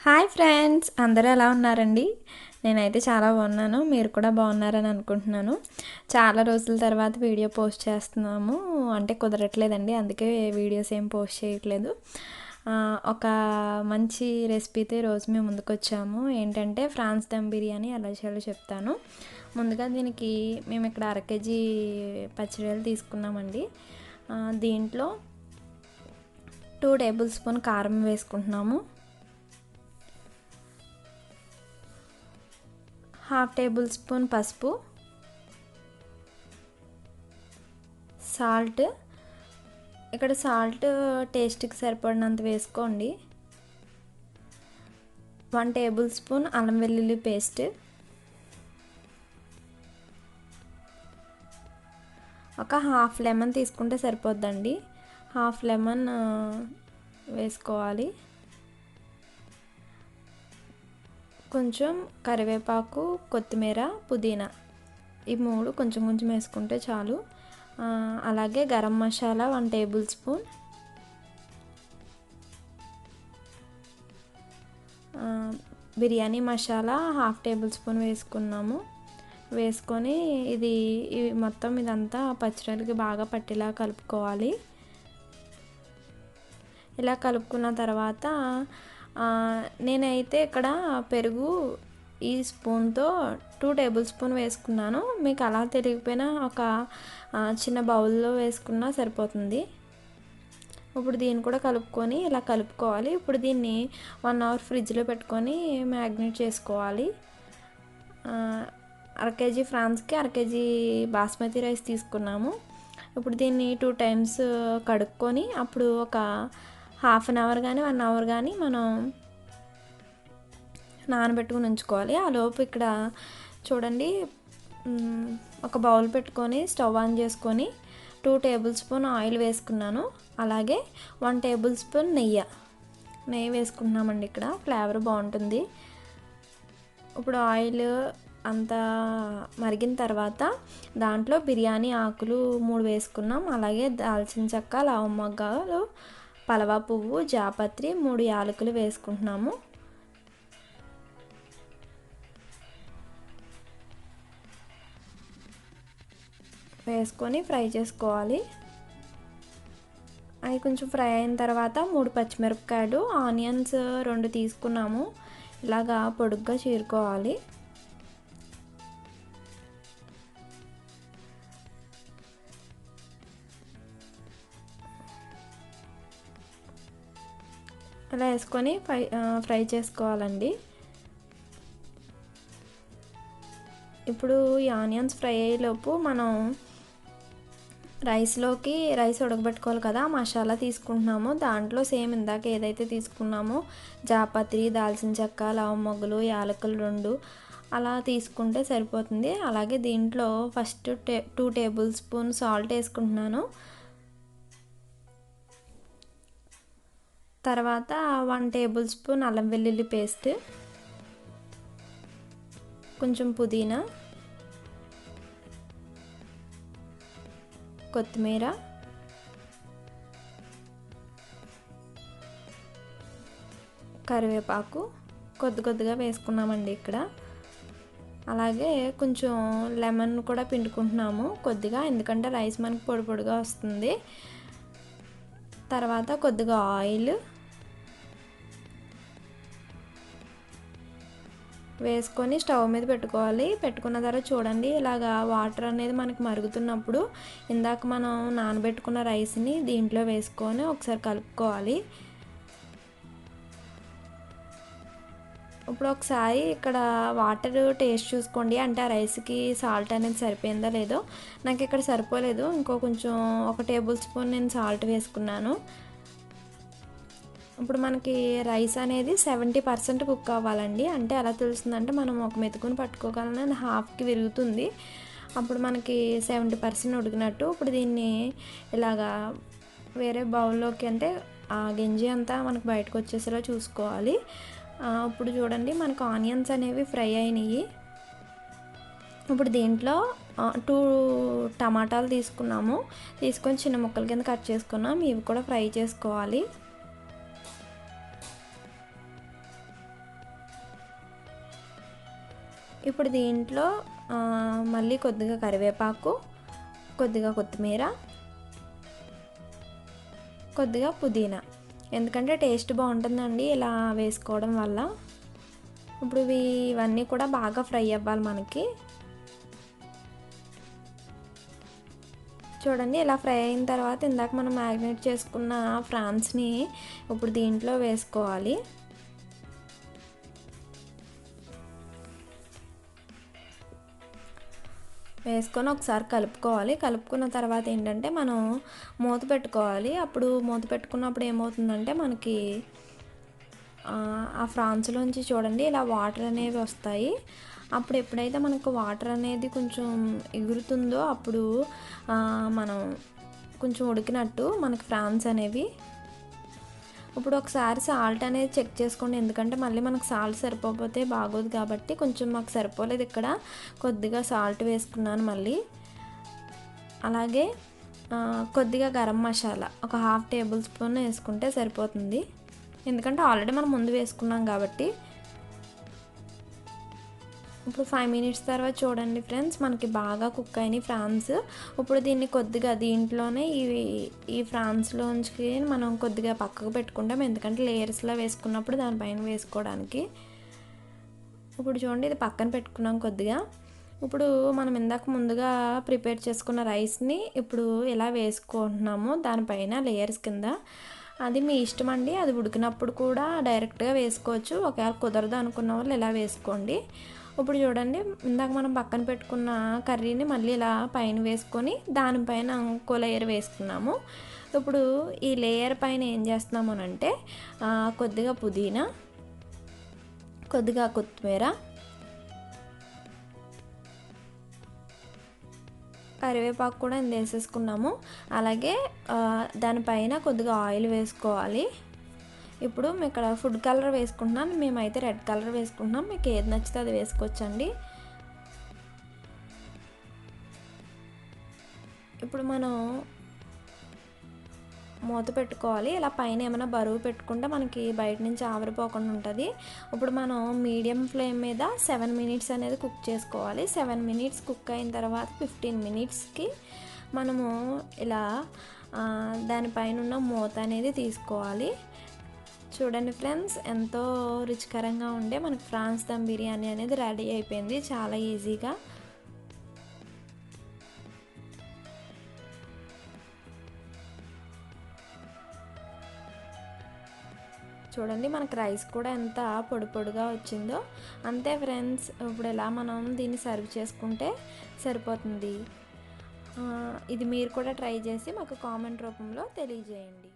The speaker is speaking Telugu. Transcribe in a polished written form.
హాయ్ ఫ్రెండ్స్, అందరూ ఎలా ఉన్నారండి? నేనైతే చాలా బాగున్నాను. మీరు కూడా బాగున్నారని అనుకుంటున్నాను. చాలా రోజుల తర్వాత వీడియో పోస్ట్ చేస్తున్నాము. అంటే కుదరట్లేదండి, అందుకే వీడియోస్ ఏం పోస్ట్ చేయట్లేదు. ఒక మంచి రెసిపీతో ఈరోజు మేము ముందుకు వచ్చాము. ఏంటంటే ఫ్రాన్స్ దమ్ బిర్యానీ ఎలా చేయాలో చెప్తాను. ముందుగా దీనికి మేము ఇక్కడ 1/2 కేజీ పచ్చిరొయ్యలు తీసుకున్నామండి. దీంట్లో 2 టేబుల్ స్పూన్ కారం వేసుకుంటున్నాము. 1/2 టేబుల్ స్పూన్ పసుపు, సాల్ట్. ఇక్కడ సాల్ట్ టేస్ట్కి సరిపడినంత వేసుకోండి. 1 టేబుల్ స్పూన్ అల్లం వెల్లుల్లి పేస్ట్, ఒక హాఫ్ లెమన్ తీసుకుంటే సరిపోద్దండి. హాఫ్ లెమన్ వేసుకోవాలి. కొంచెం కరివేపాకు, కొత్తిమీర, పుదీనా, ఈ 3 కొంచెం కొంచెం వేసుకుంటే చాలు. అలాగే garam masala 1 table spoon, biryani masala 1/2 table spoon వేసుకున్నాము. వేసుకొని ఇది మొత్తం ఇదంతా పచ్చిరొయ్యలకి బాగా పట్టేలా కలుపుకోవాలి. ఇలా కలుపుకున్న తర్వాత నేనైతే ఇక్కడ పెరుగు ఈ స్పూన్తో 2 టేబుల్ స్పూన్ వేసుకున్నాను. మీకు అలా తెలియకపోయినా ఒక చిన్న బౌల్లో వేసుకున్నా సరిపోతుంది. ఇప్పుడు దీన్ని కూడా కలుపుకొని ఇలా కలుపుకోవాలి. ఇప్పుడు దీన్ని 1 అవర్ ఫ్రిడ్జ్లో పెట్టుకొని మ్యాగ్నేట్ చేసుకోవాలి. 1/2 కేజీ ఫ్రాన్స్కి 1/2 కేజీ బాస్మతి రైస్ తీసుకున్నాము. ఇప్పుడు దీన్ని 2 టైమ్స్ కడుక్కొని అప్పుడు ఒక హాఫ్ అన్ అవర్ కానీ 1 అవర్ కానీ మనం నానబెట్టుకుని ఉంచుకోవాలి. ఆ లోపు ఇక్కడ చూడండి, ఒక బౌల్ పెట్టుకొని స్టవ్ ఆన్ చేసుకొని 2 టేబుల్ స్పూన్ ఆయిల్ వేసుకున్నాను. అలాగే 1 టేబుల్ స్పూన్ నెయ్యి వేసుకుంటున్నామండి. ఇక్కడ ఫ్లేవర్ బాగుంటుంది. ఇప్పుడు ఆయిల్ అంతా మరిగిన తర్వాత దాంట్లో బిర్యానీ ఆకులు 3 వేసుకున్నాం. అలాగే దాల్చిన చెక్క, లవంగాలు, పలవా పువ్వు, జాపత్రి, 3 యాలకులు వేసుకుంటున్నాము. వేసుకొని ఫ్రై చేసుకోవాలి. అవి కొంచెం ఫ్రై అయిన తర్వాత 3 పచ్చిమిరపకాయలు, ఆనియన్స్ 2 తీసుకున్నాము. ఇలాగా పొడుగ్గా చీరుకోవాలి. ఇలా వేసుకొని ఫ్రై చేసుకోవాలండి. ఇప్పుడు ఈ ఆనియన్స్ ఫ్రై అయ్యేలోపు మనం రైస్ ఉడకబెట్టుకోవాలి కదా. మసాలా తీసుకుంటున్నాము. దాంట్లో సేమ్ ఇందాక ఏదైతే తీసుకున్నామో జాపత్రి, దాల్చిన చెక్క, లవంగాలు, యాలకులు 2 అలా తీసుకుంటే సరిపోతుంది. అలాగే దీంట్లో ఫస్ట్ 2 టేబుల్ స్పూన్ సాల్ట్ వేసుకుంటున్నాను. తర్వాత 1 టేబుల్ స్పూన్ అల్లం వెల్లుల్లి పేస్ట్, కొంచెం పుదీనా, కొత్తిమీర, కరివేపాకు కొద్దిగా వేసుకున్నామండి ఇక్కడ. అలాగే కొంచెం లెమన్ కూడా పిండుకుంటున్నాము కొద్దిగా, ఎందుకంటే రైస్ మనకి పొడి పొడిగా వస్తుంది. తర్వాత కొద్దిగా ఆయిల్ వేసుకొని స్టవ్ మీద పెట్టుకోవాలి. పెట్టుకున్న తర్వాత చూడండి, ఇలాగా వాటర్ అనేది మనకి మరుగుతున్నప్పుడు ఇందాక మనం నానబెట్టుకున్న రైస్ని దీంట్లో వేసుకొని ఒకసారి కలుపుకోవాలి. ఇప్పుడు ఒకసారి ఇక్కడ వాటర్ టేస్ట్ చూసుకోండి, అంటే ఆ రైస్కి సాల్ట్ అనేది సరిపోయిందా లేదో. నాకు ఇక్కడ సరిపోలేదు, కొంచెం 1 టేబుల్ స్పూన్ నేను సాల్ట్ వేసుకున్నాను. ఇప్పుడు మనకి రైస్ అనేది 70% కుక్ అవ్వాలండి. అంటే ఎలా తెలుస్తుందంటే మనం ఒక మెతుకుని పట్టుకోగలనే అది హాఫ్కి విరుగుతుంది. అప్పుడు మనకి 70% ఉడికినట్టు. ఇప్పుడు దీన్ని ఇలాగా వేరే బౌల్లోకి, అంటే ఆ గంజి అంతా మనకు బయటకు వచ్చేసేలా చూసుకోవాలి. ఇప్పుడు చూడండి, మనకు ఆనియన్స్ అనేవి ఫ్రై అయినాయి. ఇప్పుడు దీంట్లో 2 టమాటాలు తీసుకొని చిన్న ముక్కల కింద కట్ చేసుకున్నాం. ఇవి కూడా ఫ్రై చేసుకోవాలి. ఇప్పుడు దీంట్లో మళ్ళీ కొద్దిగా కరివేపాకు, కొద్దిగా కొత్తిమీర, కొద్దిగా పుదీనా, ఎందుకంటే టేస్ట్ బాగుంటుందండి ఇలా వేసుకోవడం వల్ల. ఇప్పుడు ఇవన్నీ కూడా బాగా ఫ్రై అవ్వాలి మనకి. చూడండి ఇలా ఫ్రై అయిన తర్వాత ఇందాక మనం మ్యారినేట్ చేసుకున్న ప్రాన్స్ని ఇప్పుడు దీంట్లో వేసుకోవాలి. వేసుకొని ఒకసారి కలుపుకోవాలి. కలుపుకున్న తర్వాత ఏంటంటే మనం మూత పెట్టుకోవాలి. అప్పుడు మూత పెట్టుకున్నప్పుడు ఏమవుతుందంటే మనకి ఆ ఫ్రాన్స్లోంచి చూడండి ఇలా వాటర్ అనేవి వస్తాయి. అప్పుడు ఎప్పుడైతే మనకు వాటర్ అనేది కొంచెం ఎగురుతుందో అప్పుడు మనం కొంచెం ఉడికినట్టు మనకి ఫ్రాన్స్ అనేవి. ఇప్పుడు ఒకసారి సాల్ట్ అనేది చెక్ చేసుకోండి, ఎందుకంటే మళ్ళీ మనకు సాల్ట్ సరిపోతే బాగోదు కాబట్టి. కొంచెం మాకు సరిపోలేదు, ఇక్కడ కొద్దిగా సాల్ట్ వేసుకున్నాను మళ్ళీ. అలాగే కొద్దిగా గరం మసాలా ఒక 1/2 టేబుల్ స్పూన్ వేసుకుంటే సరిపోతుంది, ఎందుకంటే ఆల్రెడీ మనం ముందు వేసుకున్నాం కాబట్టి. ఇప్పుడు 5 మినిట్స్ తర్వాత చూడండి ఫ్రెండ్స్, మనకి బాగా కుక్ అయినాయి ఫ్రాన్స్. ఇప్పుడు దీన్ని కొద్దిగా దీంట్లోనే ఈ ఫ్రాన్స్లోంచి మనం కొద్దిగా పక్కకు పెట్టుకుంటాం, ఎందుకంటే లేయర్స్లో వేసుకున్నప్పుడు దానిపైన వేసుకోవడానికి. ఇప్పుడు చూడండి ఇది పక్కన పెట్టుకున్నాం కొద్దిగా. ఇప్పుడు మనం ఇందాక ముందుగా ప్రిపేర్ చేసుకున్న రైస్ని ఇప్పుడు ఇలా వేసుకుంటున్నాము దానిపైన లేయర్స్ కింద. అది మీ ఇష్టం అండి, అది ఉడికినప్పుడు కూడా డైరెక్ట్గా వేసుకోవచ్చు, ఒకవేళ కుదరదు అనుకున్న వాళ్ళు ఇలా వేసుకోండి. ఇప్పుడు చూడండి ఇందాక మనం పక్కన పెట్టుకున్న కర్రీని మళ్ళీ ఇలా పైన వేసుకొని దానిపైన ఇంకో లేయర్ వేసుకున్నాము. ఇప్పుడు ఈ లేయర్ పైన ఏం చేస్తున్నాము అంటే కొద్దిగా పుదీనా, కొద్దిగా కొత్తిమీర, కరివేపాకు కూడా వేసేసుకున్నాము. అలాగే దానిపైన కొద్దిగా ఆయిల్ వేసుకోవాలి. ఇప్పుడు మేము ఇక్కడ ఫుడ్ కలర్ వేసుకుంటున్నాం, మేమైతే రెడ్ కలర్ వేసుకుంటున్నాం, మీకు ఏది నచ్చితే అది వేసుకోవచ్చండి. ఇప్పుడు మనం మూత పెట్టుకోవాలి. ఇలా పైన ఏమైనా బరువు పెట్టుకుంటే మనకి బయట నుంచి ఆవిరిపోకుండా ఉంటుంది. ఇప్పుడు మనం మీడియం ఫ్లేమ్ మీద 7 మినిట్స్ అనేది కుక్ చేసుకోవాలి. 7 మినిట్స్ కుక్ అయిన తర్వాత 15 మినిట్స్కి మనము ఇలా దానిపైన ఉన్న మూత అనేది తీసుకోవాలి. చూడండి ఫ్రెండ్స్, ఎంతో రుచికరంగా ఉండే మనకి ఫ్రాన్స్ దమ్ బిర్యానీ అనేది రెడీ అయిపోయింది చాలా ఈజీగా. చూడండి మనకు రైస్ కూడా ఎంత పొడి పొడిగా వచ్చిందో. అంతే ఫ్రెండ్స్, ఇప్పుడు ఇలా మనం దీన్ని సర్వ్ చేసుకుంటే సరిపోతుంది. ఇది మీరు కూడా ట్రై చేసి మాకు కామెంట్ రూపంలో తెలియజేయండి.